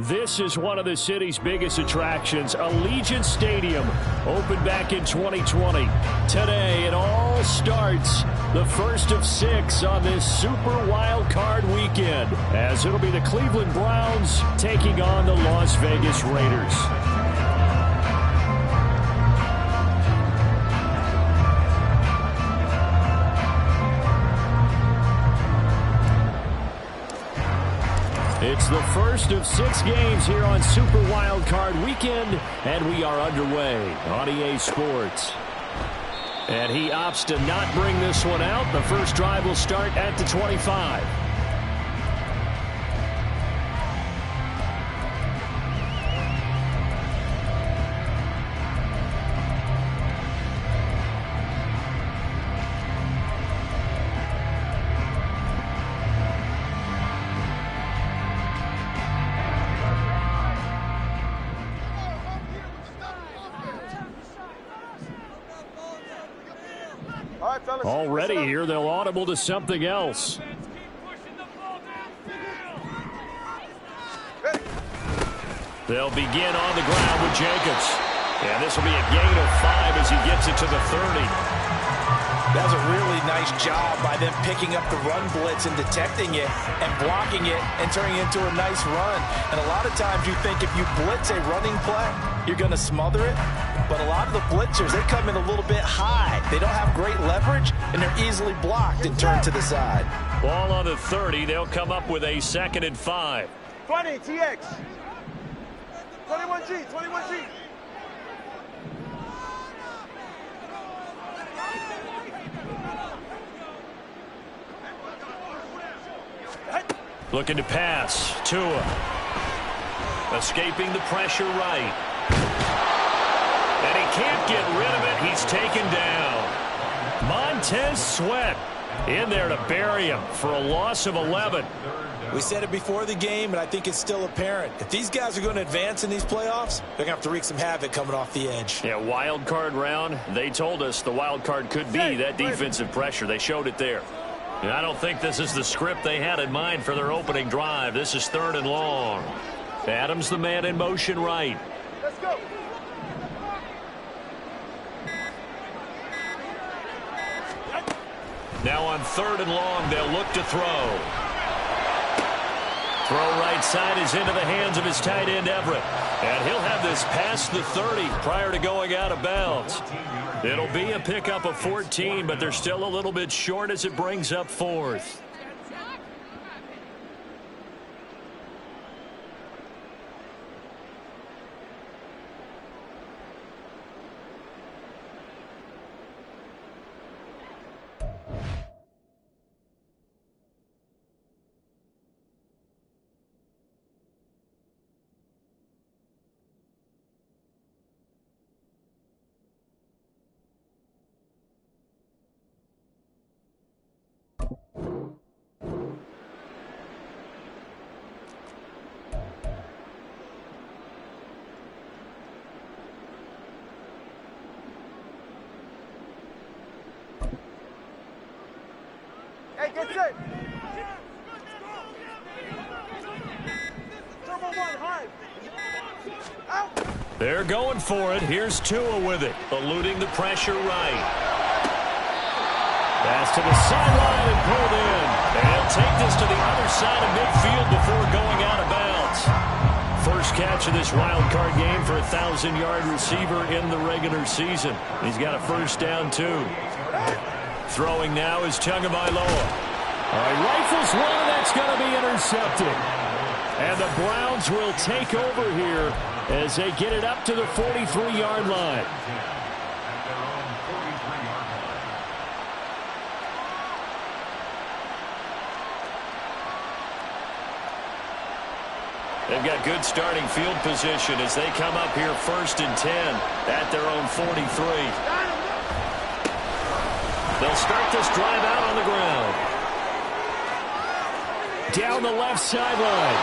This is one of the city's biggest attractions. Allegiant Stadium opened back in 2020. Today, it all starts. The first of 6 on this Super Wild Card weekend, as it'll be the Cleveland Browns taking on the Las Vegas Raiders. It's the first of 6 games here on Super Wild Card Weekend, and we are underway on EA Sports. And he opts to not bring this one out. The first drive will start at the 25. Already here, they'll audible to something else. They'll begin on the ground with Jacobs. And this will be a gain of 5 as he gets it to the 30. That was a really nice job by them picking up the run blitz and detecting it and blocking it and turning it into a nice run. And a lot of times you think if you blitz a running play, you're going to smother it. But a lot of the blitzers, they come in a little bit high. They don't have great leverage, and they're easily blocked and turned to the side. Ball on the 30. They'll come up with a 2nd and 5. 20, TX. 21G, 21G. Looking to pass. Tua. Escaping the pressure right. And he can't get rid of it. He's taken down. Montez Sweat in there to bury him for a loss of 11. We said it before the game, and I think it's still apparent. If these guys are going to advance in these playoffs, they're going to have to wreak some havoc coming off the edge. Yeah, wild card round. They told us the wild card could be that defensive pressure. They showed it there. And I don't think this is the script they had in mind for their opening drive. This is 3rd and long. Adams the man in motion right. Let's go. Now on 3rd and long, they'll look to throw. Throw right side is into the hands of his tight end, Everett. And he'll have this past the 30 prior to going out of bounds. It'll be a pickup of 14, but they're still a little bit short as it brings up 4th. Hey, get set. Turbo 1, high. Out. They're going for it. Here's Tua with it, eluding the pressure right. Pass to the sideline and pulled in. And he'll take this to the other side of midfield before going out of bounds. First catch of this wild card game for a 1,000-yard receiver in the regular season. He's got a first down, too. Throwing now is Tagovailoa. All right, rifles one, that's going to be intercepted. And the Browns will take over here as they get it up to the 43-yard line. They've got good starting field position as they come up here 1st and 10 at their own 43. They'll start this drive out on the ground. Down the left sideline.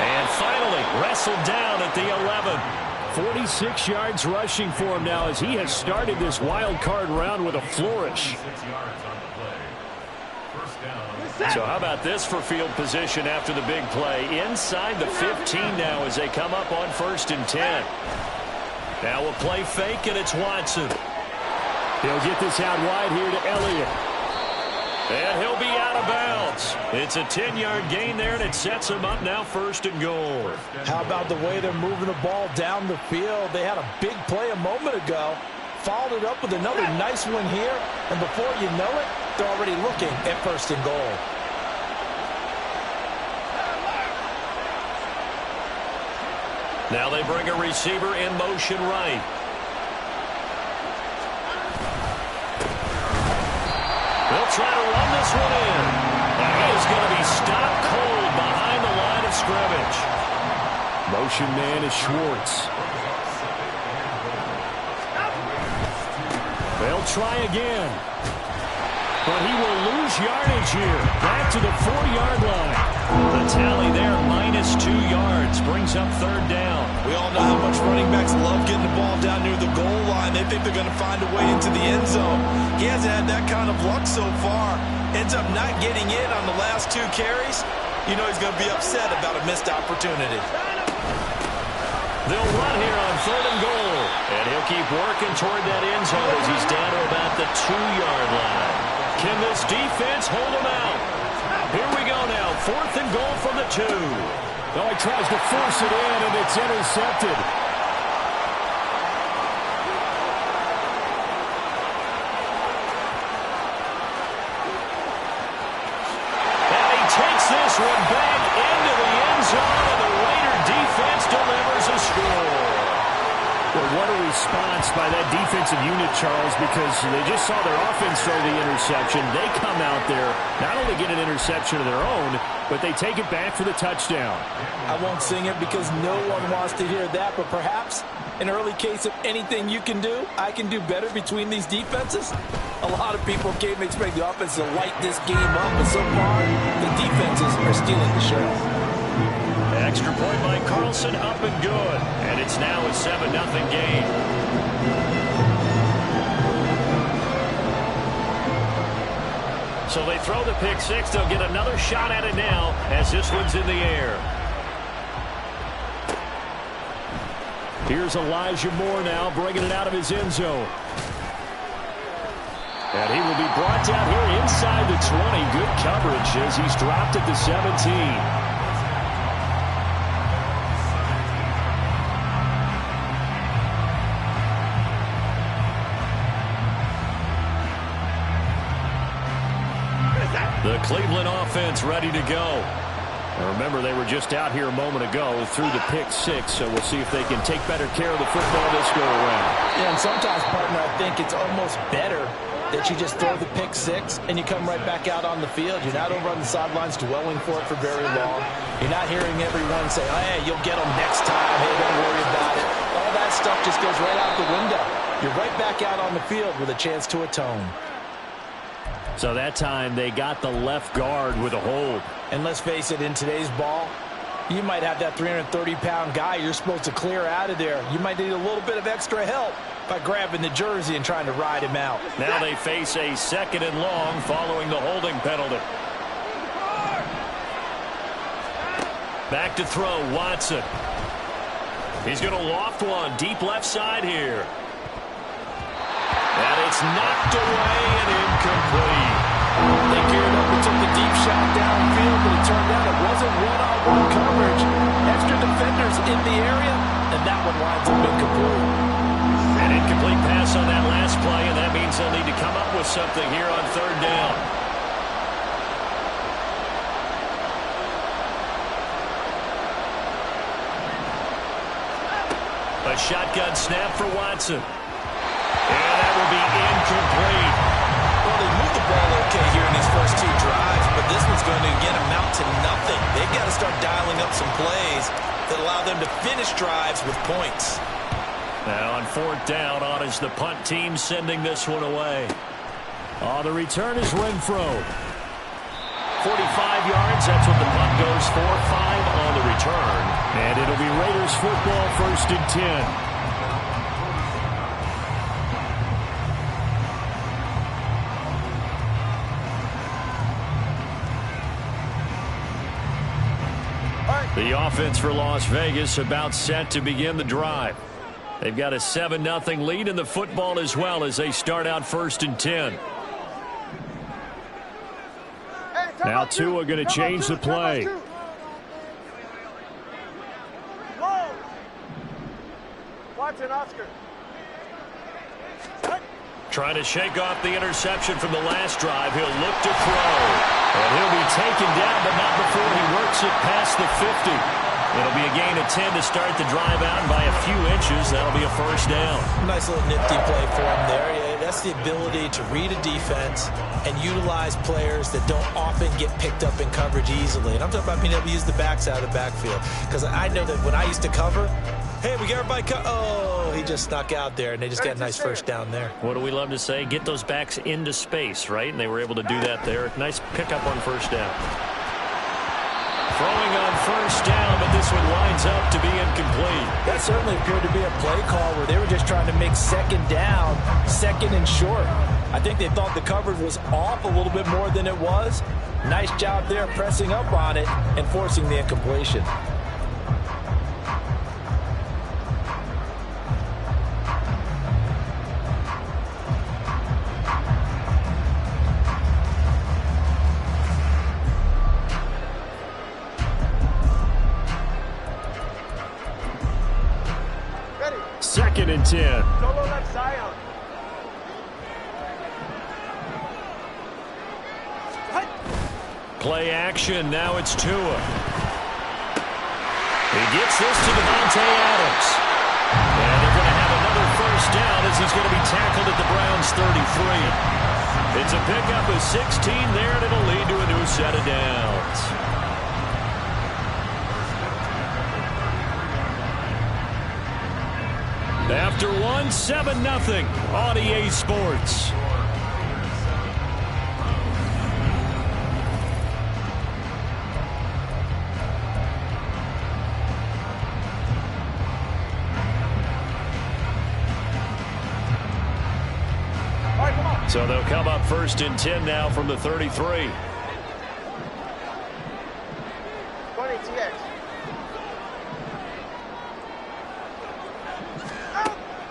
And finally wrestled down at the 11. 46 yards rushing for him now as he has started this wild card round with a flourish. So how about this for field position after the big play? Inside the 15 now as they come up on 1st and 10. Now a play fake, and it's Watson. He'll get this out wide here to Elliott. And he'll be out of bounds. It's a 10-yard gain there, and it sets him up now 1st and goal. How about the way they're moving the ball down the field? They had a big play a moment ago. Followed it up with another nice one here. And before you know it, they're already looking at 1st and goal. Now they bring a receiver in motion right. They'll try to run this one in. And he is going to be stopped cold behind the line of scrimmage. Motion man is Schwartz. They'll try again. But he will lose yardage here. Back to the 4-yard line. The tally there, -2 yards. Brings up 3rd down. We all know how much running backs love getting the ball down near the goal line. They think they're going to find a way into the end zone. He hasn't had that kind of luck so far. Ends up not getting in on the last 2 carries. You know he's going to be upset about a missed opportunity. They'll run here on 3rd and goal. And he'll keep working toward that end zone as he's down to about the 2-yard line. Can this defense hold him out? Here we go now. 4th and goal from the 2. Well, he tries to force it in, and it's intercepted. And he takes this one back into the end zone, and the Raider defense delivers a score. Well, what a response by that defensive unit, Charles, because they just saw their offense throw the interception. They come out there, not only get an interception of their own, but they take it back for the touchdown. I won't sing it because no one wants to hear that, but perhaps an early case of anything you can do, I can do better between these defenses. A lot of people came expecting the offense to light this game up, but so far, the defenses are stealing the show. Extra point by Carlson, up and good. And it's now a 7-0 game. So they throw the pick six. They'll get another shot at it now as this one's in the air. Here's Elijah Moore now bringing it out of his end zone. And he will be brought down here inside the 20. Good coverage as he's dropped at the 17. The Cleveland offense ready to go. And remember, they were just out here a moment ago through the pick six, so we'll see if they can take better care of the football this go-around. Yeah, and sometimes, partner, I think it's almost better that you just throw the pick six and you come right back out on the field. You're not over on the sidelines dwelling for it for very long. You're not hearing everyone say, oh, hey, you'll get them next time. Hey, don't worry about it. All that stuff just goes right out the window. You're right back out on the field with a chance to atone. So that time they got the left guard with a hold. And let's face it, in today's ball, you might have that 330-pound guy you're supposed to clear out of there. You might need a little bit of extra help by grabbing the jersey and trying to ride him out. Now they face a 2nd and long following the holding penalty. Back to throw, Watson. He's going to loft one deep left side here. And it's knocked away and incomplete. They geared up and took the deep shot downfield, but it turned out it wasn't one-on-one coverage. Extra defenders in the area, and that one winds up incomplete. An incomplete pass on that last play, and that means they'll need to come up with something here on 3rd down. A shotgun snap for Watson. And that will be incomplete. Well, they moved the ball okay here in these first 2 drives, but this one's going to, again, amount to nothing. They've got to start dialing up some plays that allow them to finish drives with points. Now on 4th down, on is the punt team sending this one away. The return is Renfro. 45 yards, that's what the punt goes for. 5 on the return. And it'll be Raiders football, 1st and 10. The offense for Las Vegas about set to begin the drive. They've got a 7-0 lead in the football as well as they start out 1st and 10. Now Tua going to change the play. Watson, Oscar. Trying to shake off the interception from the last drive. He'll look to throw. And he'll be taken down, but not before he works it past the 50. It'll be a gain of 10 to start the drive out, and by a few inches, that'll be a 1st down. Nice little nifty play for him there. Yeah, that's the ability to read a defense and utilize players that don't often get picked up in coverage easily. And I'm talking about being able to use the backs out of the backfield. Because I know that when I used to cover, hey, we got everybody oh, he just snuck out there, and they just got a nice 1st down there. What do we love to say? Get those backs into space, right? And they were able to do that there. Nice pickup on 1st down. Throwing on 1st down, but this one winds up to be incomplete. That certainly appeared to be a play call where they were just trying to make 2nd down, 2nd and short. I think they thought the coverage was off a little bit more than it was. Nice job there pressing up on it and forcing the incompletion. Ready. 2nd and 10. Solo left Zion. Play action. Now it's Tua. He gets this to Davante Adams. And they're going to have another 1st down as he's going to be tackled at the Browns' 33. It's a pickup of 16 there, and it'll lead to a new set of downs. After one, 7-0 on EA Sports. So they'll come up 1st and 10 now from the 33. 20 TX.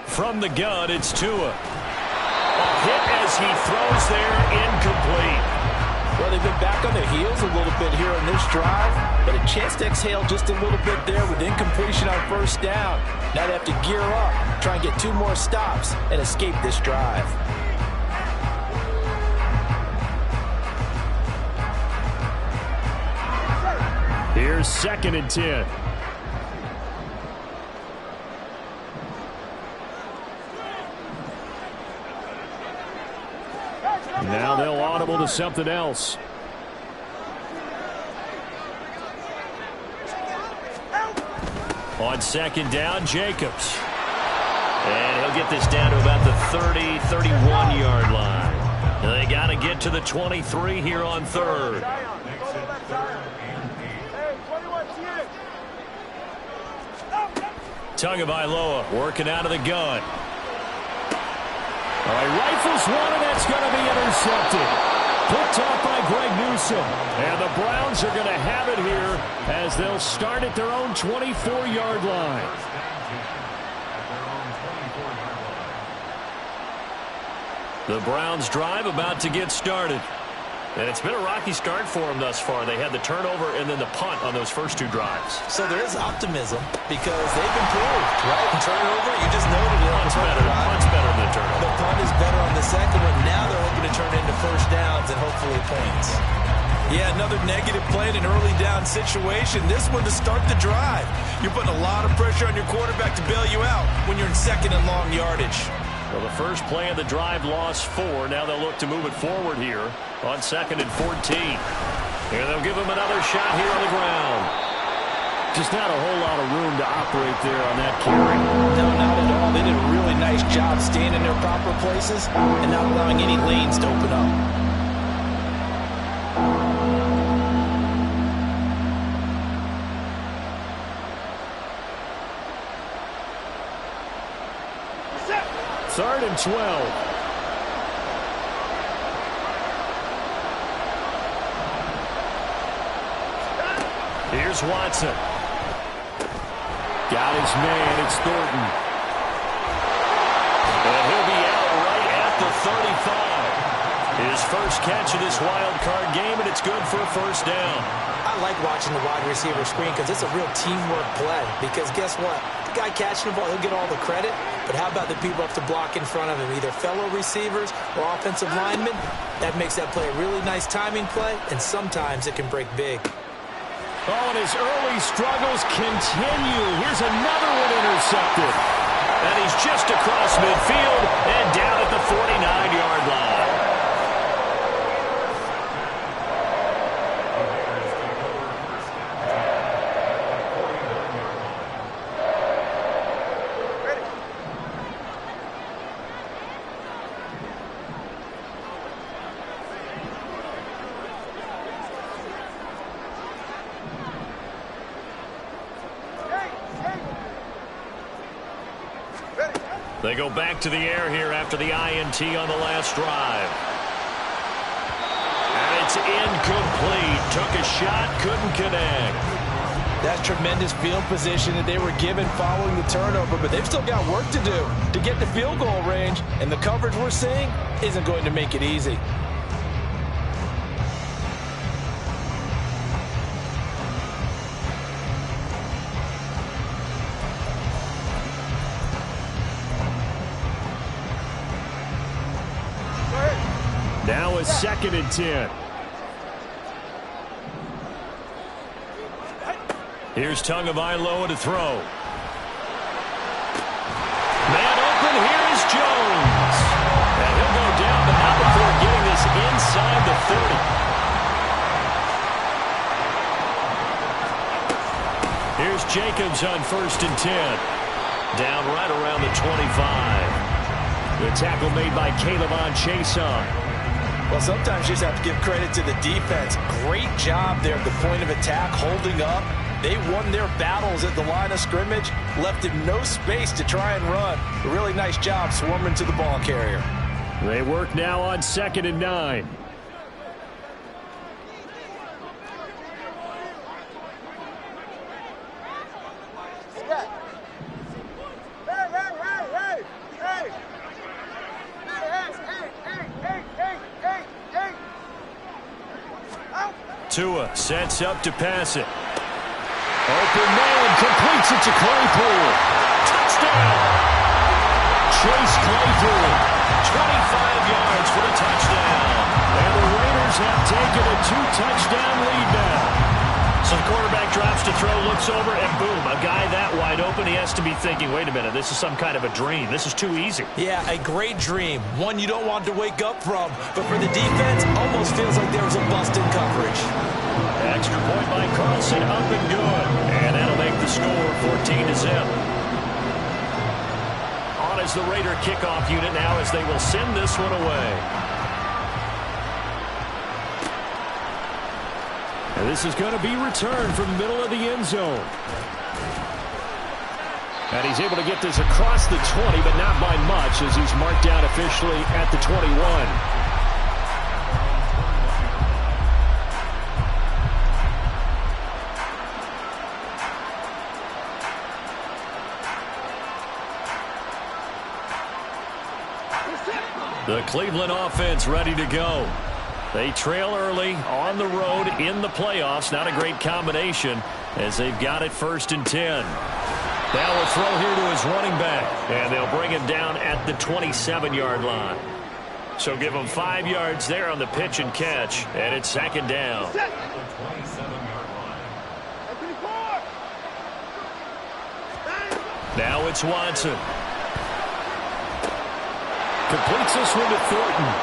From the gun, it's Tua. A hit as he throws there, incomplete. Well, they've been back on their heels a little bit here on this drive, but a chance to exhale just a little bit there with incompletion on 1st down. Now they have to gear up, try and get 2 more stops, and escape this drive. Here's 2nd and 10. Now they'll audible to something else. On 2nd down, Jacobs. And he'll get this down to about the 30, 31-yard line. And they got to get to the 23 here on 3rd. Tagovailoa working out of the gun. All right, rifles one, and that's going to be intercepted. Picked off by Greg Newsome. And the Browns are going to have it here as they'll start at their own 24-yard line. The Browns drive about to get started. And it's been a rocky start for them thus far. They had the turnover and then the punt on those first 2 drives. So there is optimism because they've improved, right? Turnover, you just noted it. Punt's better than the turnover. The punt is better on the 2nd one. Now they're hoping to turn it into 1st downs and hopefully points. Yeah, another negative play in an early down situation. This one to start the drive. You're putting a lot of pressure on your quarterback to bail you out when you're in 2nd and long yardage. Well, the first play of the drive lost 4. Now they'll look to move it forward here on 2nd and 14. And they'll give him another shot here on the ground. Just not a whole lot of room to operate there on that carry. No, not at all. They did a really nice job staying in their proper places and not allowing any lanes to open up. Third and 12. Here's Watson. Got his man. It's Thornton. And he'll be out right at the 35. His first catch of this wild card game, and it's good for a first down. I like watching the wide receiver screen because it's a real teamwork play. Because guess what? The guy catching the ball, he'll get all the credit. But how about the people up to block in front of him, either fellow receivers or offensive linemen? That makes that play a really nice timing play, and sometimes it can break big. Oh, and his early struggles continue. Here's another one intercepted. And he's just across midfield and down at the 49-yard line. They go back to the air here after the INT on the last drive. And it's incomplete. Took a shot, couldn't connect. That's tremendous field position that they were given following the turnover, but they've still got work to do to get the field goal range, and the coverage we're seeing isn't going to make it easy. Now a 2nd and 10. Here's Tagovailoa to throw. Man open, here is Jones. And he'll go down, but not before getting this inside the 30. Here's Jacobs on 1st and 10. Down right around the 25. The tackle made by K'Lavon Chaisson. Well, sometimes you just have to give credit to the defense. Great job there at the point of attack, holding up. They won their battles at the line of scrimmage, left him no space to try and run. A really nice job swarming to the ball carrier. They work now on 2nd and 9. Tua sets up to pass it. Open man, completes it to Claypool. Touchdown! Chase Claypool, 25 yards for the touchdown. And the Raiders have taken a 2-touchdown lead now. So the quarterback drops to throw, looks over, and boom, a guy that wide open, he has to be thinking, wait a minute, this is some kind of a dream. This is too easy. Yeah, a great dream. One you don't want to wake up from. But for the defense, almost feels like there was a bust in coverage. Extra point by Carlson, up and good. And that'll make the score 14-0. On is the Raider kickoff unit now as they will send this one away. And this is going to be returned from the middle of the end zone. And he's able to get this across the 20, but not by much as he's marked down officially at the 21. The Cleveland offense ready to go. They trail early on the road in the playoffs. Not a great combination as they've got it 1st and 10. Now a throw here to his running back. And they'll bring him down at the 27-yard line. So give him 5 yards there on the pitch and catch. And it's 2nd down. Now it's Watson. Completes this one to Thornton.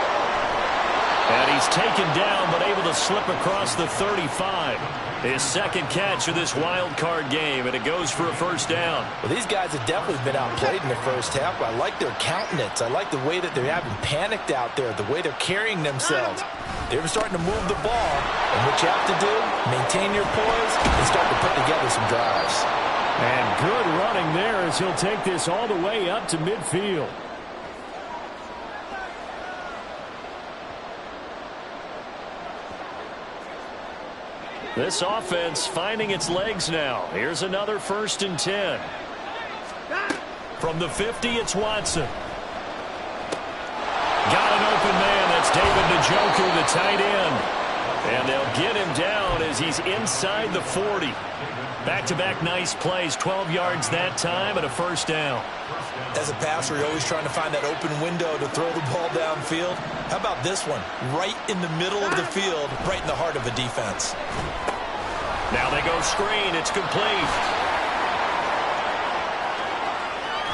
And he's taken down, but able to slip across the 35. His 2nd catch of this wild card game, and it goes for a 1st down. Well, these guys have definitely been outplayed in the first half, but I like their countenance. I like the way that they haven't panicked out there, the way they're carrying themselves. They're starting to move the ball, and what you have to do, maintain your poise and start to put together some drives. And good running there as he'll take this all the way up to midfield. This offense finding its legs now. Here's another 1st and 10. From the 50, it's Watson. Got an open man. That's David Njoku, the tight end. And they'll get him down as he's inside the 40. Back-to-back nice plays, 12 yards that time and a 1st down. As a passer, you're always trying to find that open window to throw the ball downfield. How about this one? Right in the middle of the field, right in the heart of a defense. Now they go screen. It's complete.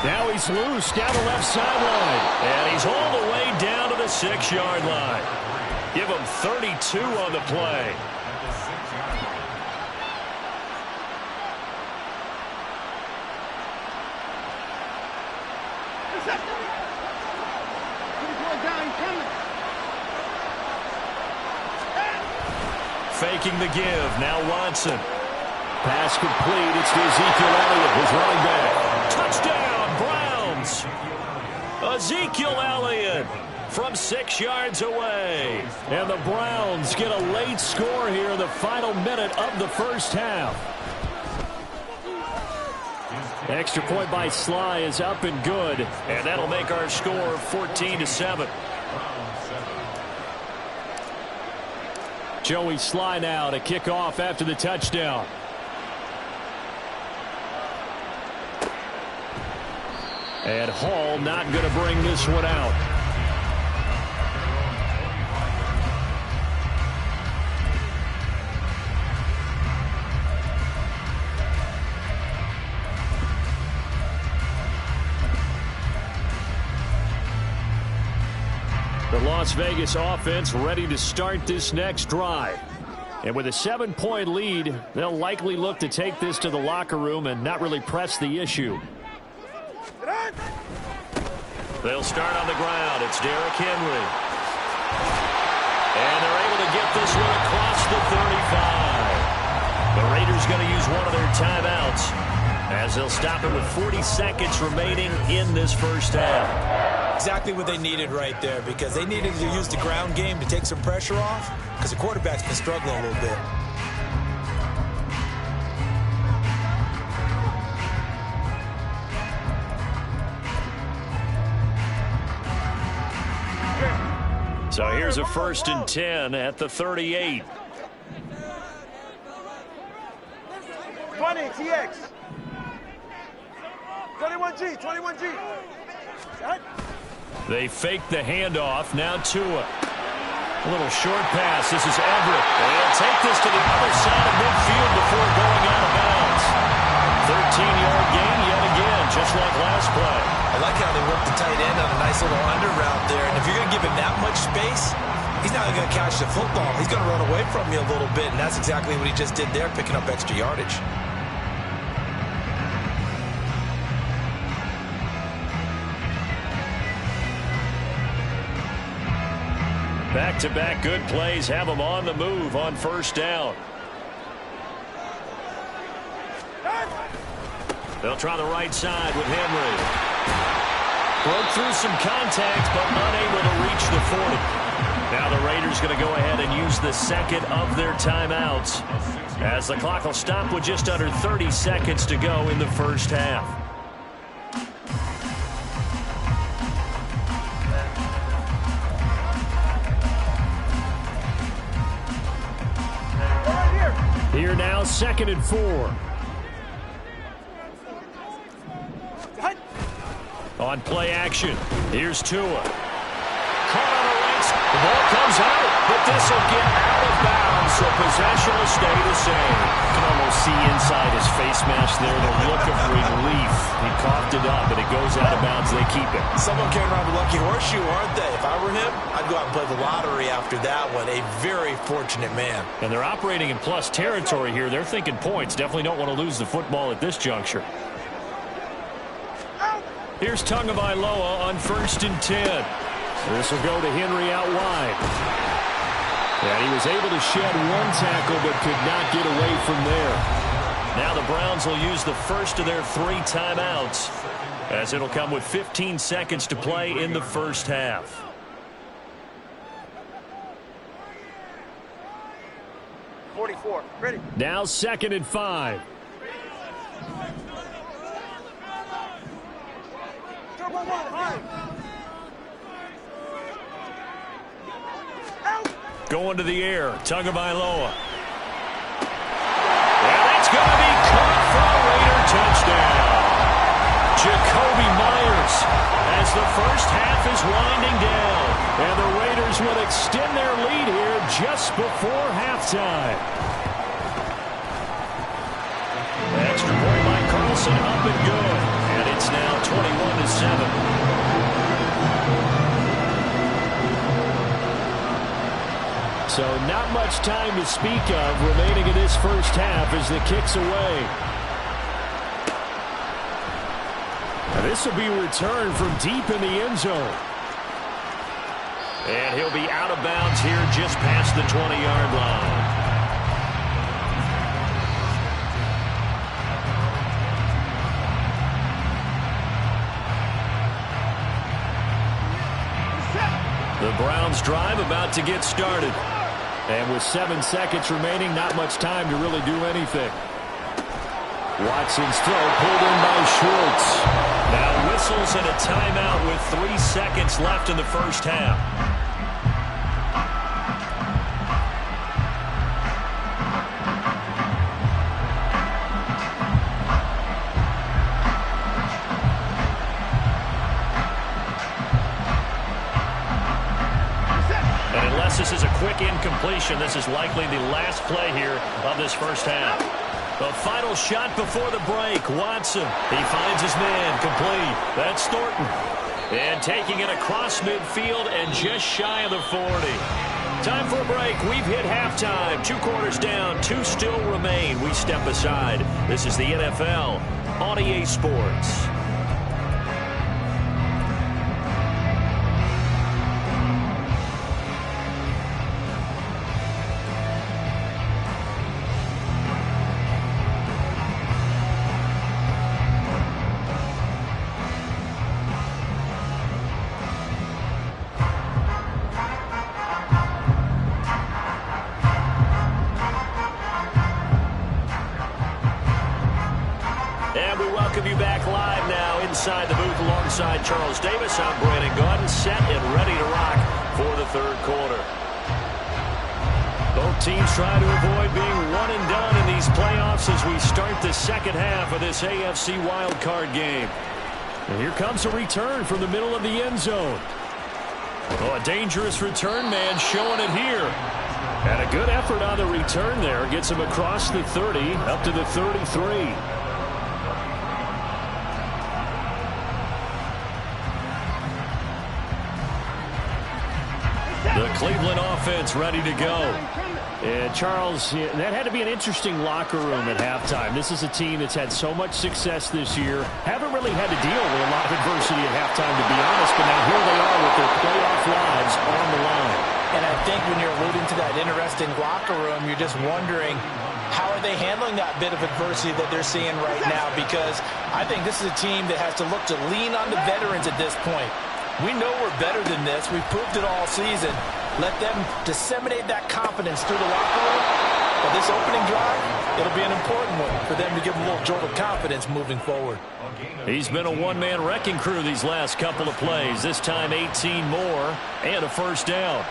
Now he's loose down the left sideline. And he's all the way down to the 6-yard line. Give him 32 on the play. Faking the give. Now Watson. Pass complete. It's to Ezekiel Elliott, his running back. Touchdown, Browns. Ezekiel Elliott from 6 yards away. And the Browns get a late score here in the final minute of the 1st half. Extra point by Sly is up and good. And that'll make our score 14-7. Joey Sly now to kick off after the touchdown. And Hall not going to bring this one out. The Las Vegas offense ready to start this next drive. And with a 7-point lead, they'll likely look to take this to the locker room and not really press the issue. They'll start on the ground. It's Derrick Henry. And they're able to get this one across the 35. The Raiders going to use one of their timeouts as they'll stop it with 40 seconds remaining in this 1st half. Exactly what they needed right there, because they needed to use the ground game to take some pressure off, because the quarterback's been struggling a little bit. So here's a 1st and 10 at the 38. 20, TX. 21G, 21G. They fake the handoff. Now Tua. A little short pass. This is Everett. They'll take this to the other side of midfield before going out of bounds. 13-yard gain yet again, just like last play. I like how they work the tight end on a nice little under route there. And if you're going to give him that much space, he's not going to catch the football. He's going to run away from you a little bit, and that's exactly what he just did there, picking up extra yardage. Back-to-back good plays have them on the move on 1st down. They'll try the right side with Henry. Broke through some contact, but unable to reach the 40. Now the Raiders going to go ahead and use the 2nd of their timeouts, as the clock will stop with just under 30 seconds to go in the 1st half. Here now, 2nd and 4. On play action, here's Tua. Caught on the right. The ball comes out, but this will get out of bounds, so possession will stay the same. You can almost see inside his face mask there the look of relief. He coughed it up, and it goes out of bounds. They keep it. Someone came around with lucky horseshoe, aren't they? If I were him, I'd go out and play the lottery after that one. A very fortunate man. And they're operating in plus territory here. They're thinking points. Definitely don't want to lose the football at this juncture. Here's Tagovailoa on 1st and 10. This will go to Henry out wide. And he was able to shed one tackle but could not get away from there. Now the Browns will use the 1st of their 3 timeouts, as it'll come with 15 seconds to play in the 1st half. $44. Ready. Now 2nd and 5. Turbo 1, high. Out. Going to the air, Tagovailoa. And that's going to be caught for a Raider touchdown. Jakobi Meyers as the first half is winding down. And the Raiders will extend their lead here just before halftime. Extra point by Carlson, up and good. And it's now 21-7. So not much time to speak of remaining in this first half as the kick's away. And this will be returned from deep in the end zone. And he'll be out of bounds here just past the 20-yard line. The Browns drive about to get started. And with 7 seconds remaining, not much time to really do anything. Watson's throw pulled in by Schultz. Now whistles and a timeout with 3 seconds left in the first half. This is a quick incompletion. This is likely the last play here of this first half. The final shot before the break. Watson, he finds his man, complete. That's Thornton. And taking it across midfield and just shy of the 40. Time for a break. We've hit halftime. 2 quarters down, 2 still remain. We step aside. This is the NFL on EA Sports. Inside the booth alongside Charles Davis, I'm Brandon Gaudin, set and ready to rock for the third quarter. Both teams try to avoid being one and done in these playoffs as we start the second half of this AFC wildcard game. And here comes a return from the middle of the end zone. Oh, a dangerous return man showing it here. And a good effort on the return there. Gets him across the 30, up to the 33. The Cleveland offense ready to go. And Charles, that had to be an interesting locker room at halftime. This is a team that's had so much success this year. Haven't really had to deal with a lot of adversity at halftime, to be honest. But now here they are with their playoff lives on the line. And I think when you're alluding to that interesting locker room, you're just wondering, how are they handling that bit of adversity that they're seeing right now? Because I think this is a team that has to look to lean on the veterans at this point. We know we're better than this. We've proved it all season. Let them disseminate that confidence through the locker room. But this opening drive, it'll be an important one for them to give them a little jolt of confidence moving forward. He's been a one-man wrecking crew these last couple of plays. This time 18 more and a first down.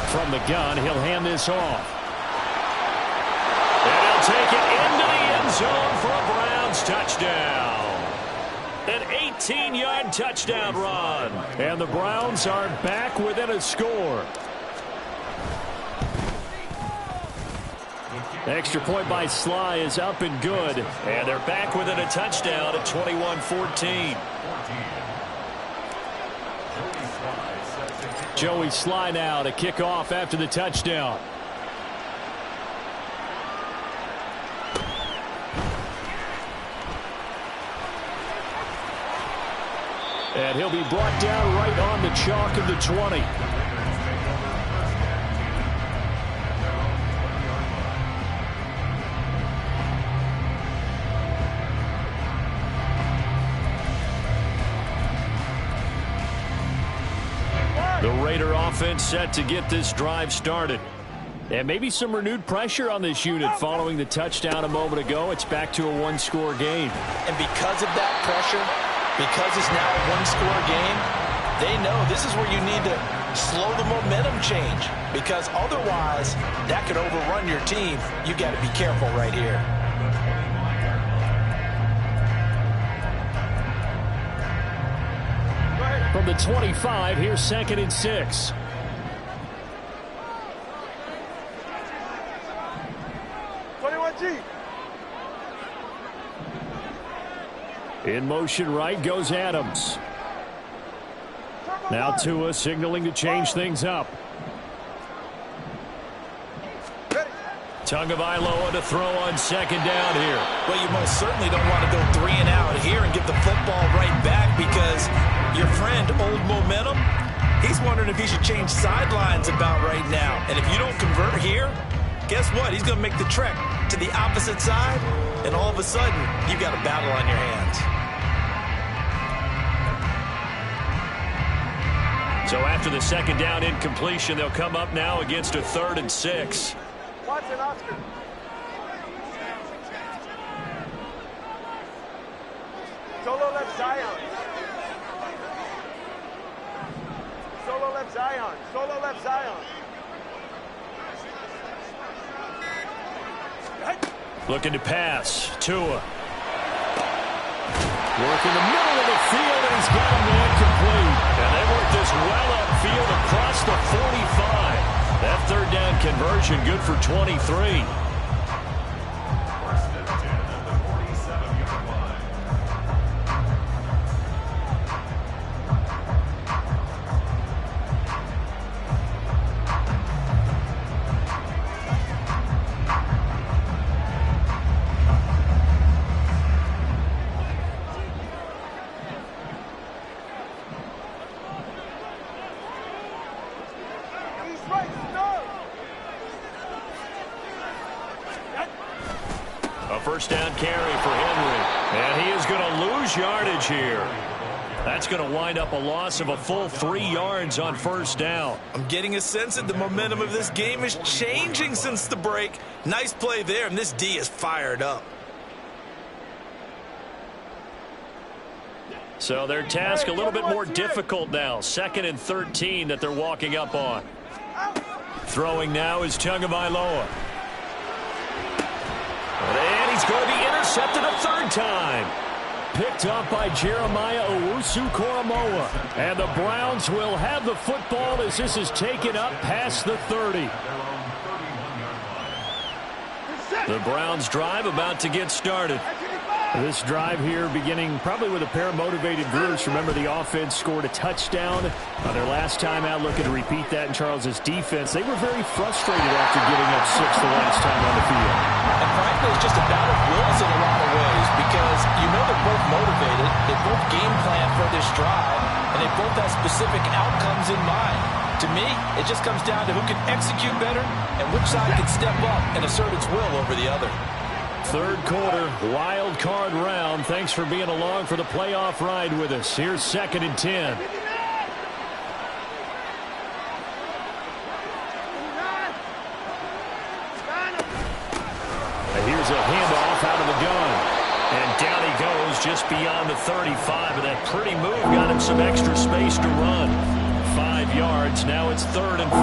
From the gun, he'll hand this off. And he'll take it into the end zone for a Browns touchdown. An 18-yard touchdown run. And the Browns are back within a score. Extra point by Sly is up and good. And they're back within a touchdown at 21-14. Joey Sly now to kick off after the touchdown. And he'll be brought down right on the chalk of the 20. The Raider offense set to get this drive started. And maybe some renewed pressure on this unit following the touchdown a moment ago. It's back to a one-score game. And because of that pressure, because it's now a one-score game, they know this is where you need to slow the momentum change, because otherwise that could overrun your team. You got to be careful right here. From the 25, here's 2nd and 6. In motion right goes Adams. Now Tua signaling to change things up. Tagovailoa to throw on 2nd down here. Well, you most certainly don't want to go 3 and out here and get the football right back, because your friend, Old Momentum, he's wondering if he should change sidelines about right now. And if you don't convert here, guess what? He's going to make the trek to the opposite side, and all of a sudden, you've got a battle on your hands. So after the 2nd down incompletion, they'll come up now against a 3rd and 6. Watson, Oscar. Solo left Zion. Solo left Zion. Solo left Zion. Looking to pass. Tua. Work in the middle of the field, and he's got a man complete. And they work this well upfield across the 45. That 3rd down conversion good for 23. First down carry for Henry. And he is going to lose yardage here. That's going to wind up a loss of a full 3 yards on 1st down. I'm getting a sense that the momentum of this game is changing since the break. Nice play there, and this D is fired up. So their task a little bit more difficult now. 2nd and 13 that they're walking up on. Throwing now is Tagovailoa. And he's going to be intercepted a 3rd time. Picked up by Jeremiah Owusu-Koramoah. And the Browns will have the football as this is taken up past the 30. The Browns drive about to get started. This drive here beginning probably with a pair of motivated groups. Remember, the offense scored a touchdown on their last time out, looking to repeat that in Charles's defense. They were very frustrated after giving up 6 the last time on the field. And frankly, it's just a battle of wills in a lot of ways, because you know they're both motivated, they both game plan for this drive, and they both have specific outcomes in mind. To me, it just comes down to who can execute better and which side can step up and assert its will over the other. 3rd quarter, wild card round. Thanks for being along for the playoff ride with us. Here's 2nd and 10. Here's a handoff out of the gun. And down he goes just beyond the 35. But that pretty move got him some extra space to run. 5 yards. Now it's 3rd and 5.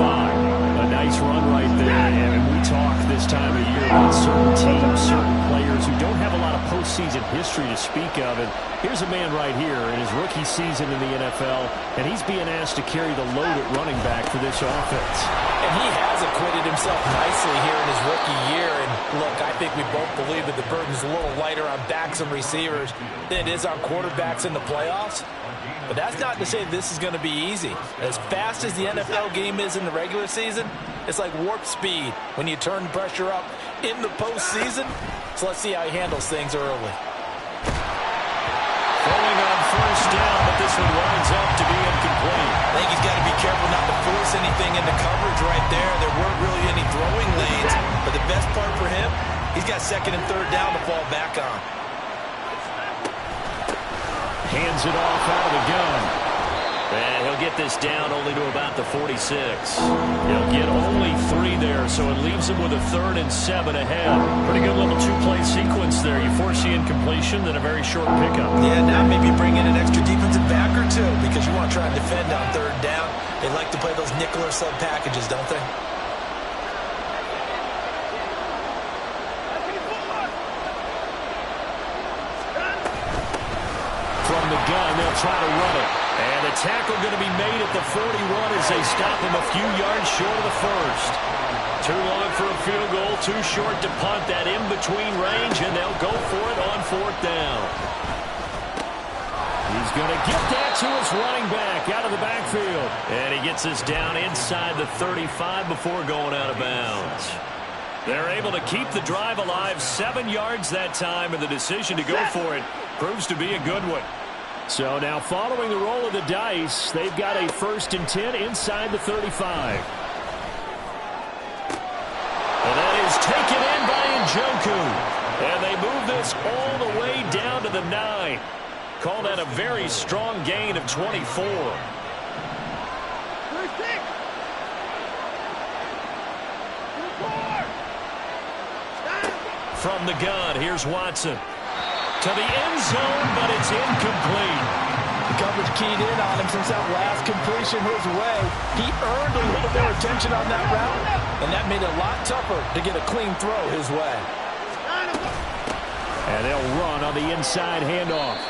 A nice run right there. And we talk this time of year about certain teams, certain players who don't have a lot of postseason history to speak of. And here's a man right here in his rookie season in the NFL, and he's being asked to carry the load at running back for this offense. And he has acquitted himself nicely here in his rookie year. And look, I think we both believe that the burden's a little lighter on backs and receivers than it is on quarterbacks in the playoffs. But that's not to say this is going to be easy. As fast as the NFL game is in the regular season, it's like warp speed when you turn pressure up in the postseason. So let's see how he handles things early. Throwing on 1st down, but this one winds up to be incomplete. I think he's got to be careful not to force anything into coverage right there. There weren't really any throwing lanes. But the best part for him, he's got 2nd and 3rd down to fall back on. Hands it off out of the gun. And he'll get this down only to about the 46. He'll get only 3 there, so it leaves him with a 3rd and 7 ahead. Pretty good little 2-play sequence there. You force the incompletion, then a very short pickup. Yeah, now maybe bring in an extra defensive back or 2 because you want to try and defend on 3rd down. They like to play those nickel or sub packages, don't they? From the gun, they'll try to run it. And the tackle going to be made at the 41 as they stop him a few yards short of the first. Too long for a field goal, too short to punt that in-between range, and they'll go for it on 4th down. He's going to get that to his running back out of the backfield. And he gets this down inside the 35 before going out of bounds. They're able to keep the drive alive 7 yards that time, and the decision to go for it proves to be a good one. So now following the roll of the dice, they've got a 1st and 10 inside the 35. And that is taken in by Njoku. And they move this all the way down to the 9. Call that a very strong gain of 24. From the gun, here's Watson. To the end zone, but it's incomplete. The coverage keyed in on him since that last completion his way. He earned a little more attention on that route, and that made it a lot tougher to get a clean throw his way. And they'll run on the inside handoff.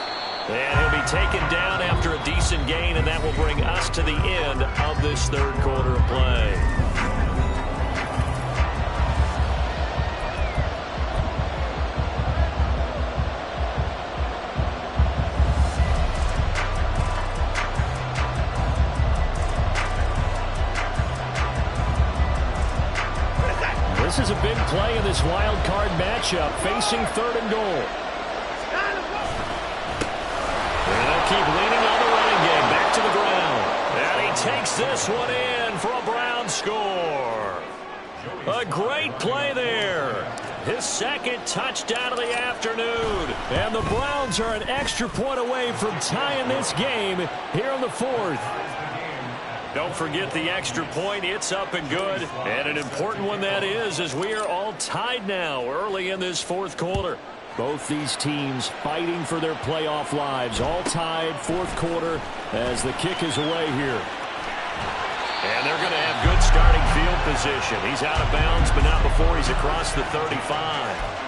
And he'll be taken down after a decent gain, and that will bring us to the end of this 3rd quarter of play. This is a big play in this wild card matchup, facing 3rd and goal. And they'll keep leaning on the running game, back to the ground. And he takes this one in for a Brown score. A great play there. His 2nd touchdown of the afternoon. And the Browns are an extra point away from tying this game here in the 4th. Don't forget the extra point. It's up and good. And an important one that is, as we are all tied now early in this 4th quarter. Both these teams fighting for their playoff lives. All tied, 4th quarter, as the kick is away here. And they're going to have good starting field position. He's out of bounds, but not before he's across the 35.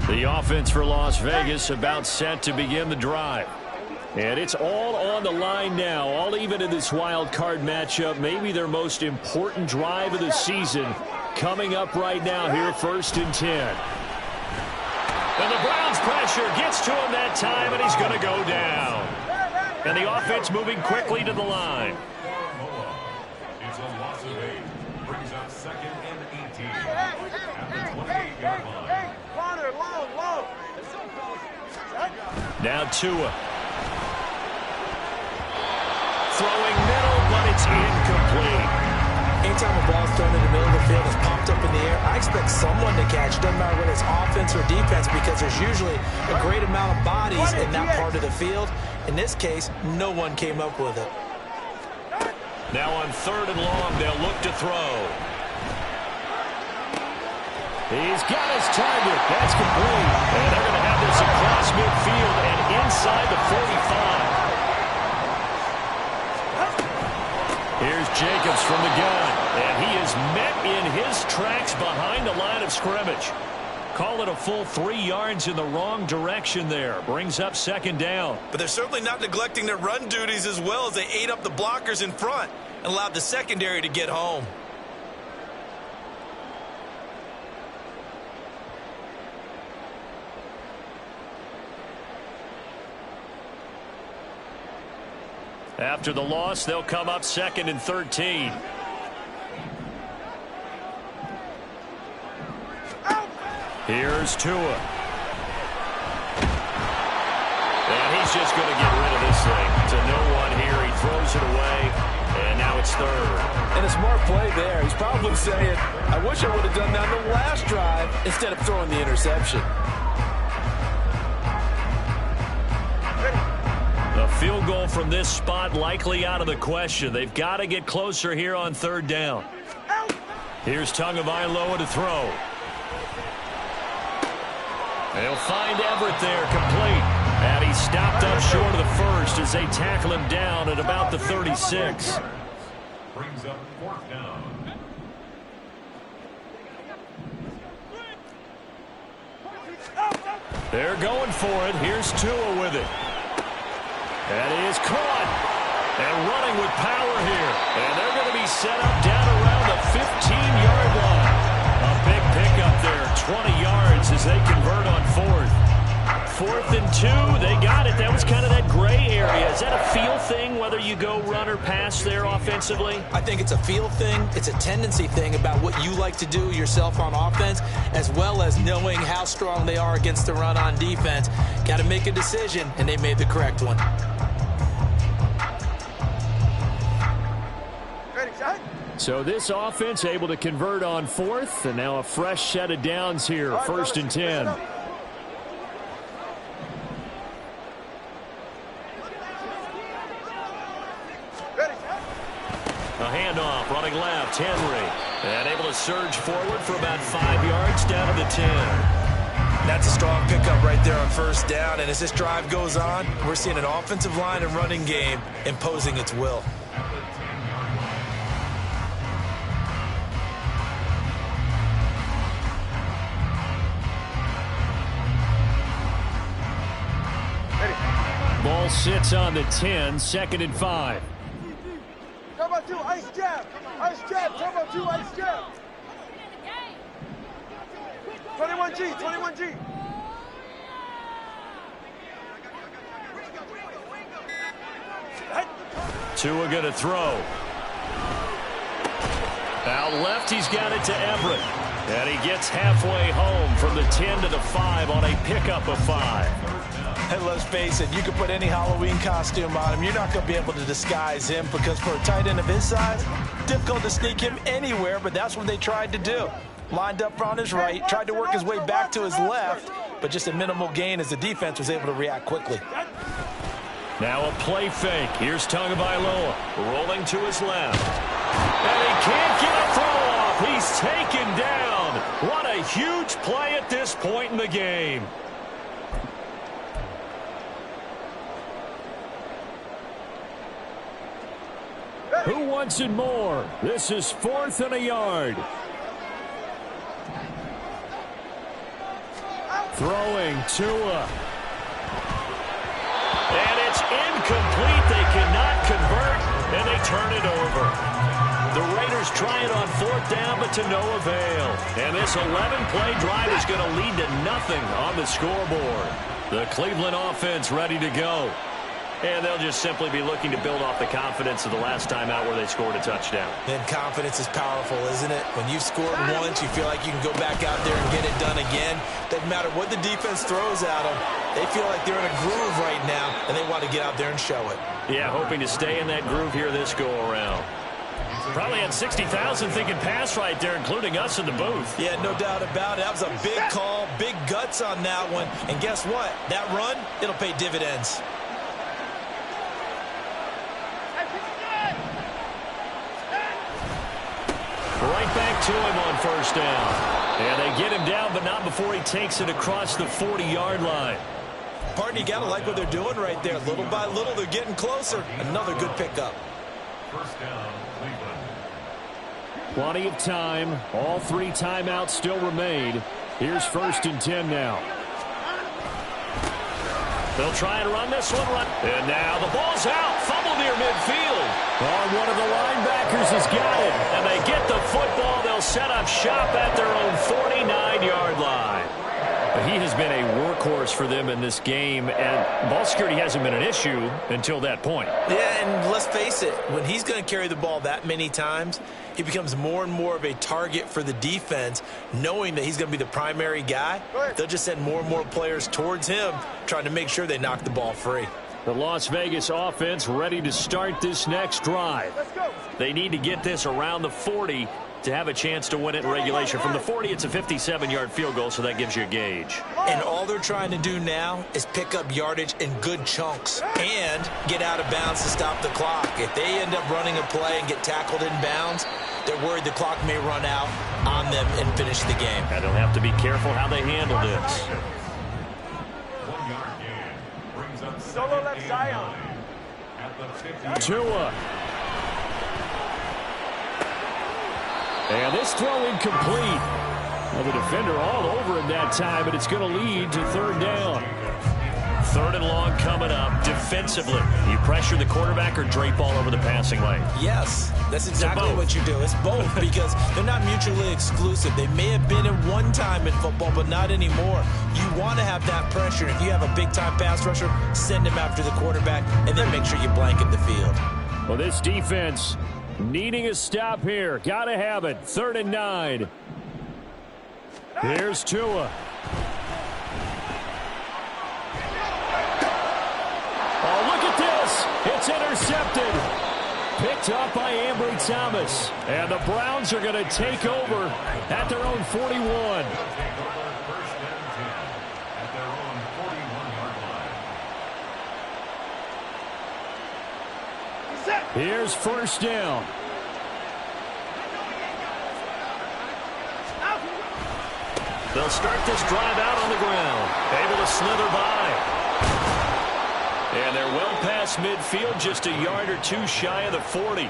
The offense for Las Vegas about set to begin the drive. And it's all on the line now, all even in this wild card matchup. Maybe their most important drive of the season coming up right now here, 1st and 10. And the Browns pressure gets to him that time, and he's going to go down. And the offense moving quickly to the line. It's a loss of 8. Brings up 2nd and 18. At the 28-yard line. Now Tua. Throwing middle, but it's incomplete. Anytime a ball's thrown in the middle of the field, it's popped up in the air, I expect someone to catch. Doesn't matter whether it's offense or defense, because there's usually a great amount of bodies in that part of the field. In this case, no one came up with it. Now on 3rd and long, they'll look to throw. He's got his target. That's complete. And they're going to have this across midfield and inside the 45. Here's Jacobs from the gun. And he is met in his tracks behind the line of scrimmage. Call it a full 3 yards in the wrong direction there. Brings up 2nd down. But they're certainly not neglecting their run duties as well, as they ate up the blockers in front and allowed the secondary to get home. After the loss, they'll come up 2nd and 13. Here's Tua. And he's just going to get rid of this thing. To no one here. He throws it away. third. And a smart play there. He's probably saying, I wish I would have done that on the last drive instead of throwing the interception. A field goal from this spot likely out of the question. They've got to get closer here on third down. Here's Tagovailoa to throw. They'll find Everett there, complete. And he stopped up short of the first as they tackle him down at about the 36. Brings up fourth down. They're going for it. Here's Tua with it. That is caught. And running with power here. And they're going to be set up down around the 15-yard line. A big pickup there, 20 yards as they convert on fourth. 4th and 2, they got it. That was kind of that gray area. Is that a feel thing, whether you go run or pass there offensively? I think it's a feel thing. It's a tendency thing about what you like to do yourself on offense, as well as knowing how strong they are against the run on defense. Got to make a decision, and they made the correct one. So this offense able to convert on fourth, and now a fresh set of downs here, 1st and 10. A handoff, running left, Henry. And able to surge forward for about 5 yards down to the 10. That's a strong pickup right there on first down. And as this drive goes on, we're seeing an offensive line and running game imposing its will. Ball sits on the 10, 2nd and 5. Turbo 2, ice jab. Ice jab, Turbo 2, ice jab. 21G, 21G. Tua going to throw. Out left, he's got it to Everett. And he gets halfway home from the 10 to the 5 on a pickup of 5. And let's face it, you can put any Halloween costume on him. You're not going to be able to disguise him because for a tight end of his size, difficult to sneak him anywhere, but that's what they tried to do. Lined up on his right, tried to work his way back to his left, but just a minimal gain as the defense was able to react quickly. Now a play fake. Here's Tagovailoa rolling to his left. And he can't get a throw off. He's taken down. What a huge play at this point in the game. Who wants it more? This is 4th and a yard. Throwing Tua. And it's incomplete. They cannot convert, and they turn it over. The Raiders try it on 4th down, but to no avail. And this 11-play drive is going to lead to nothing on the scoreboard. The Cleveland offense ready to go. And they'll just simply be looking to build off the confidence of the last time out where they scored a touchdown. And confidence is powerful, isn't it? When you've scored once, you feel like you can go back out there and get it done again. Doesn't matter what the defense throws at them. They feel like they're in a groove right now, and they want to get out there and show it. Yeah, hoping to stay in that groove here this go-around. Probably had 60,000 thinking pass right there, including us in the booth. Yeah, no doubt about it. That was a big call, big guts on that one. And guess what? That run, it'll pay dividends. Right back to him on 1st down. And they get him down, but not before he takes it across the 40-yard line. Pardon, you got to like what they're doing right there. Little by little, they're getting closer. Another good pickup. 1st down, Cleveland. Plenty of time. All 3 timeouts still remain. Here's 1st and 10 now. They'll try and run this one. And now the ball's out. Fumble near midfield. Oh, one of the linebackers has got it. And they get the football. They'll set up shop at their own 49-yard line. He has been a workhorse for them in this game, and ball security hasn't been an issue until that point. Yeah, and let's face it, when he's going to carry the ball that many times, he becomes more and more of a target for the defense, knowing that he's going to be the primary guy. They'll just send more and more players towards him, trying to make sure they knock the ball free. The Las Vegas offense ready to start this next drive. They need to get this around the 40 to have a chance to win it in regulation. From the 40, it's a 57-yard field goal, so that gives you a gauge. And all they're trying to do now is pick up yardage in good chunks and get out of bounds to stop the clock. If they end up running a play and get tackled in bounds, they're worried the clock may run out on them and finish the game. And they'll have to be careful how they handle this. 1 yard gain brings up Solo left Zion. at the 50. Tua. And this throw incomplete. Well, the defender all over him that time, but it's going to lead to third down. Third and long coming up. Defensively, you pressure the quarterback or drape all over the passing lane? Yes, that's exactly both. what you do. It's both because they're not mutually exclusive. They may have been at one time in football, but not anymore. You want to have that pressure. If you have a big-time pass rusher, send him after the quarterback, and then make sure you blanket the field. Well, this defense needing a stop here. Got to have it. 3rd and 9. Here's Tua. Oh, look at this. It's intercepted. Picked up by Ambry Thomas. And the Browns are going to take over at their own 41. Take over first and 10 at their own 41-yard line. Here's first down. They'll start this drive out on the ground. Able to slither by. And they're well past midfield, just a yard or two shy of the 40.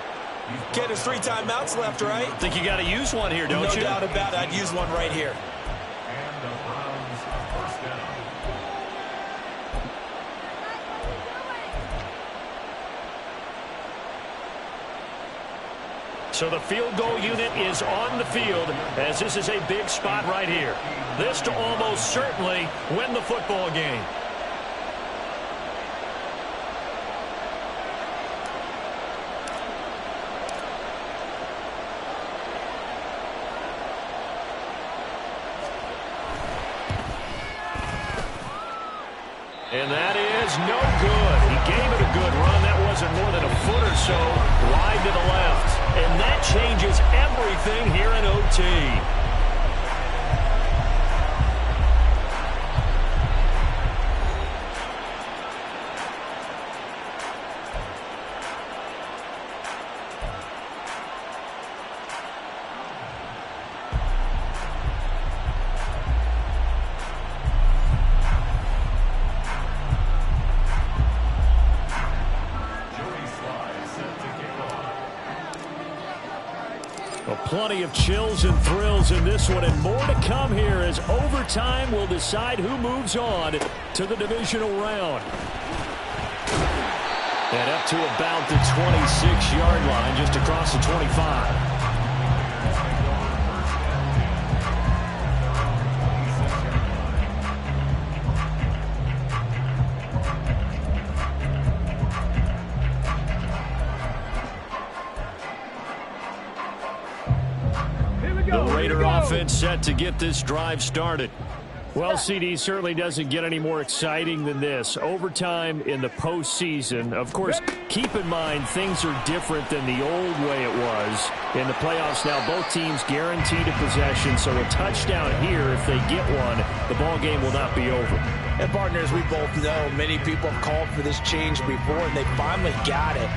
Ken, there's 3 timeouts left, right? Think you got to use one here, don't you? No doubt about it. I'd use one right here. And the Browns first down. So the field goal unit is on the field as this is a big spot right here. This to almost certainly win the football game. And that is no good. He gave it a good run. That wasn't more than a foot or so wide to the left. And that changes everything here in OT. Plenty of chills and thrills in this one, and more to come here as overtime will decide who moves on to the divisional round. And up to about the 26-yard line, just across the 25. Offense set to get this drive started. Well, CD certainly doesn't get any more exciting than this. Overtime in the postseason. Of course, keep in mind things are different than the old way it was. In the playoffs now, both teams guaranteed a possession, so a touchdown here, if they get one, the ball game will not be over. And partners, we both know many people have called for this change before, and they finally got it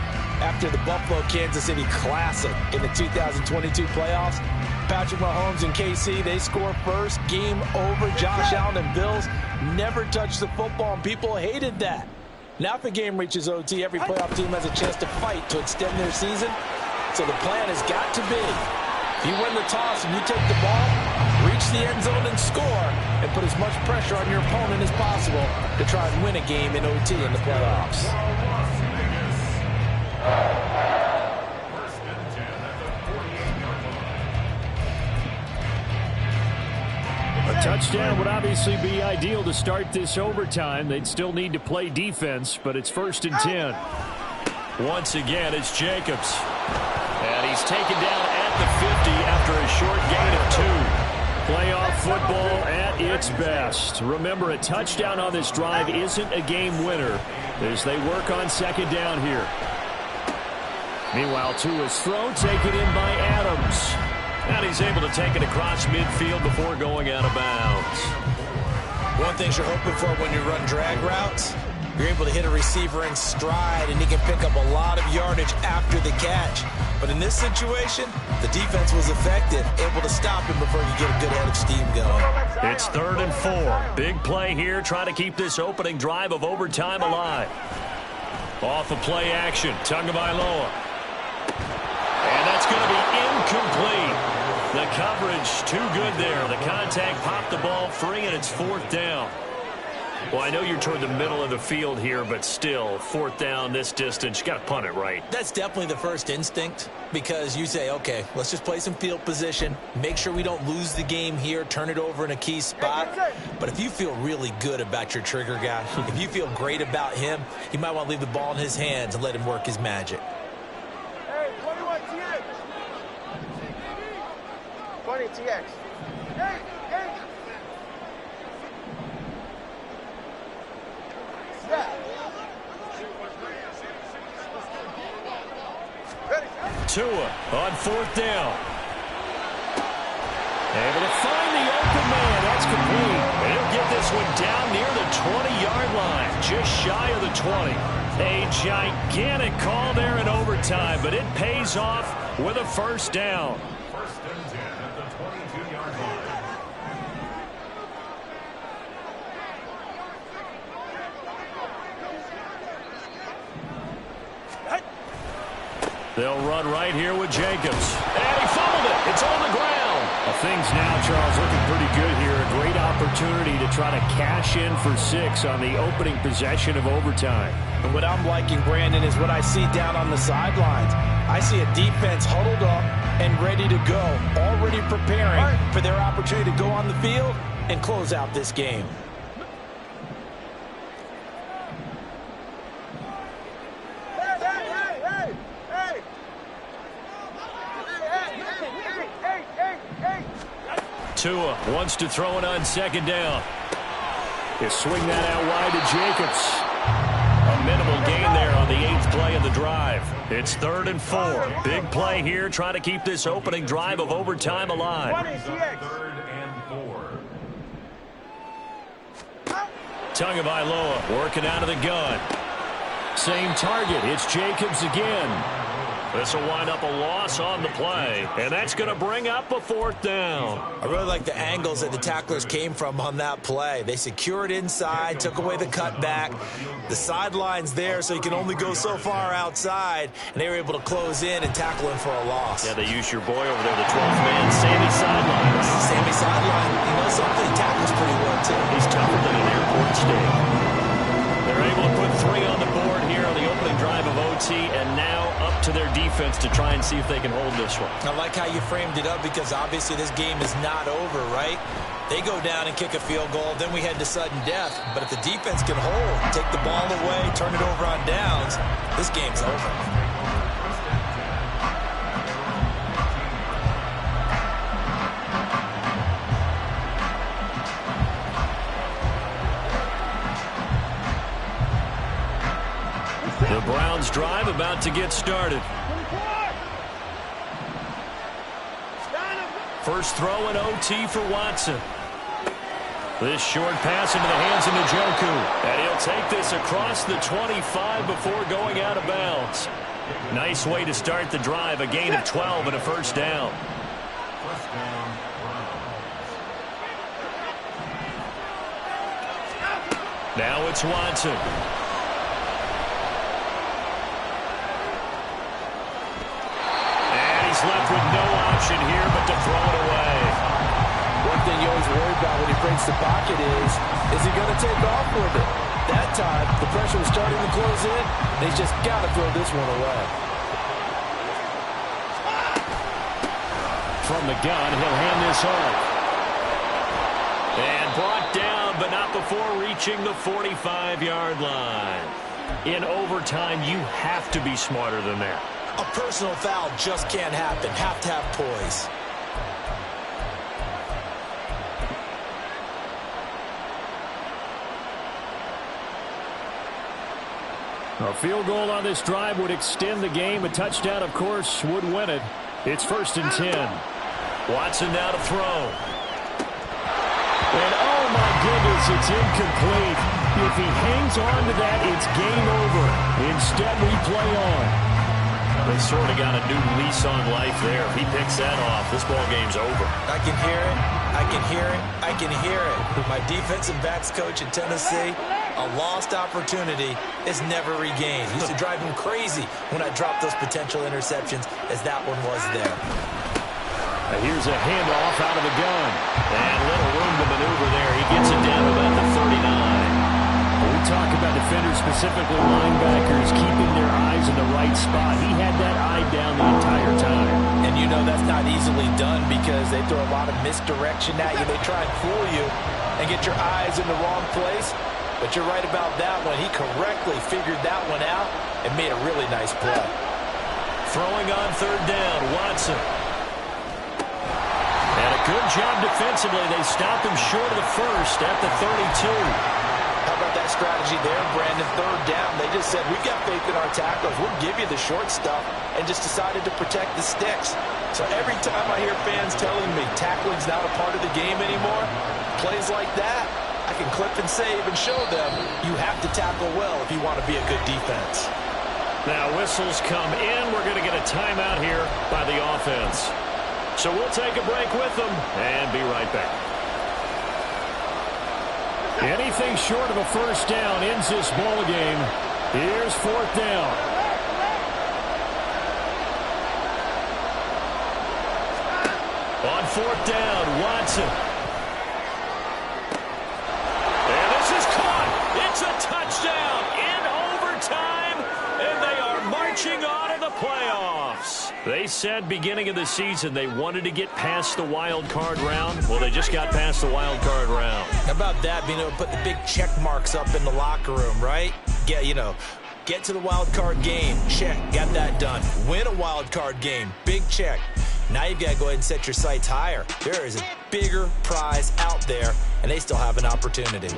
after the Buffalo-Kansas City Classic in the 2022 playoffs. Patrick Mahomes and KC, they score first. Game over. Josh Allen and Bills never touched the football, and people hated that. Now if the game reaches OT, every playoff team has a chance to fight to extend their season. So the plan has got to be, if you win the toss and you take the ball, reach the end zone and score, and put as much pressure on your opponent as possible to try and win a game in OT in the playoffs. First and 10 at the 48-yard line. A touchdown would obviously be ideal to start this overtime. They'd still need to play defense, but it's 1st and 10. Once again, it's Jacobs. And he's taken down at the 50 after a short gain of 2. Playoff football at its best. Remember, a touchdown on this drive isn't a game winner, as they work on second down here. Meanwhile, Tua's throw taken in by Adams. And he's able to take it across midfield before going out of bounds. One thing you're hoping for when you run drag routes, you're able to hit a receiver in stride, and he can pick up a lot of yardage after the catch. But in this situation, the defense was effective, able to stop him before you get a good head of steam going. It's 3rd and 4. Big play here, trying to keep this opening drive of overtime alive. Off of play action, Tagovailoa. And that's going to be incomplete. The coverage too good there. The contact popped the ball free, and it's 4th down. Well, I know you're toward the middle of the field here, but still, 4th down this distance, you got to punt it right. That's definitely the first instinct, because you say, okay, let's just play some field position, make sure we don't lose the game here, turn it over in a key spot. But if you feel really good about your trigger guy, if you feel great about him, you might want to leave the ball in his hands and let him work his magic. Hey, 21 TX. 20 TX. Hey, hey. Tua on 4th down. Able to find the open man. That's complete. And he'll get this one down near the 20-yard line, just shy of the 20. A gigantic call there in overtime, but it pays off with a 1st down. 1st and 10 at the 22-yard line. They'll run right here with Jacobs. And he fumbled it. It's on the ground. Well, things now, Charles, looking pretty good here. A great opportunity to try to cash in for 6 on the opening possession of overtime. And what I'm liking, Brandon, is what I see down on the sidelines. I see a defense huddled up and ready to go, already preparing for their opportunity to go on the field and close out this game. Tua wants to throw it on 2nd down. He'll swing that out wide to Jacobs. A minimal gain there on the 8th play of the drive. It's 3rd and 4. Big play here, trying to keep this opening drive of overtime alive. 3rd and 4. Tagovailoa working out of the gun. Same target. It's Jacobs again. This will wind up a loss on the play, and that's going to bring up a 4th down. I really like the angles that the tacklers came from on that play. They secured inside, took away the cutback. The sideline's there, so you can only go so far outside, and they were able to close in and tackle him for a loss. Yeah, they used your boy over there, the 12th man, Sammy Sideline. Sammy Sideline, you know something? He tackles pretty well, too. He's tougher than an airport steak. They're able to put 3 on the board here on the opening drive of OT, and now up to their defense to try and see if they can hold this one. I like how you framed it up, because obviously this game is not over, right? They go down and kick a field goal, then we head to sudden death. But if the defense can hold, take the ball away, turn it over on downs, this game's over. The Browns drive about to get started. First throw in OT for Watson. This short pass into the hands of Njoku. And he'll take this across the 25 before going out of bounds. Nice way to start the drive. A gain of 12 and a 1st down. 1st down, Browns. Now it's Watson. Left with no option here but to throw it away. One thing you always worry about when he breaks the pocket is he going to take off with it? That time, the pressure was starting to close in, and he's just got to throw this one away. From the gun, he'll hand this off. And brought down, but not before reaching the 45-yard line. In overtime, you have to be smarter than that. A personal foul just can't happen. Have to have poise. A field goal on this drive would extend the game. A touchdown, of course, would win it. It's 1st and 10. Watson now to throw. And oh my goodness, it's incomplete. If he hangs on to that, it's game over. Instead, we play on. They sort of got a new lease on life there. If he picks that off, this ball game's over. I can hear it. I can hear it. I can hear it. My defensive backs coach in Tennessee, a lost opportunity is never regained. He used to drive him crazy when I dropped those potential interceptions, as that one was there. Here's a handoff out of the gun. And little room to maneuver there. He gets it down about the 39. We talk about defenders, specifically linebackers, keeping their eyes in the right spot. He had that eye down the entire time. And you know that's not easily done because they throw a lot of misdirection at you. They try and fool you and get your eyes in the wrong place. But you're right about that one. He correctly figured that one out and made a really nice play. Throwing on 3rd down, Watson. And a good job defensively. They stop him short of the first at the 32. How about that strategy there, Brandon? 3rd down, they just said, we've got faith in our tackles. We'll give you the short stuff, and just decided to protect the sticks. So every time I hear fans telling me tackling's not a part of the game anymore, plays like that, I can clip and save and show them you have to tackle well if you want to be a good defense. Now whistles come in. We're going to get a timeout here by the offense. So we'll take a break with them and be right back. Anything short of a 1st down ends this ball game. Here's 4th down. On 4th down, Watson. And this is caught. It's a touchdown in overtime, and they are marching on to the playoffs. They said beginning of the season they wanted to get past the wild card round. Well, they just got past the wild card round. How about that, being able to put the big check marks up in the locker room, right? Get to the wild card game. Check. Got that done. Win a wild card game. Big check. Now you've got to go ahead and set your sights higher. There is a bigger prize out there, and they still have an opportunity.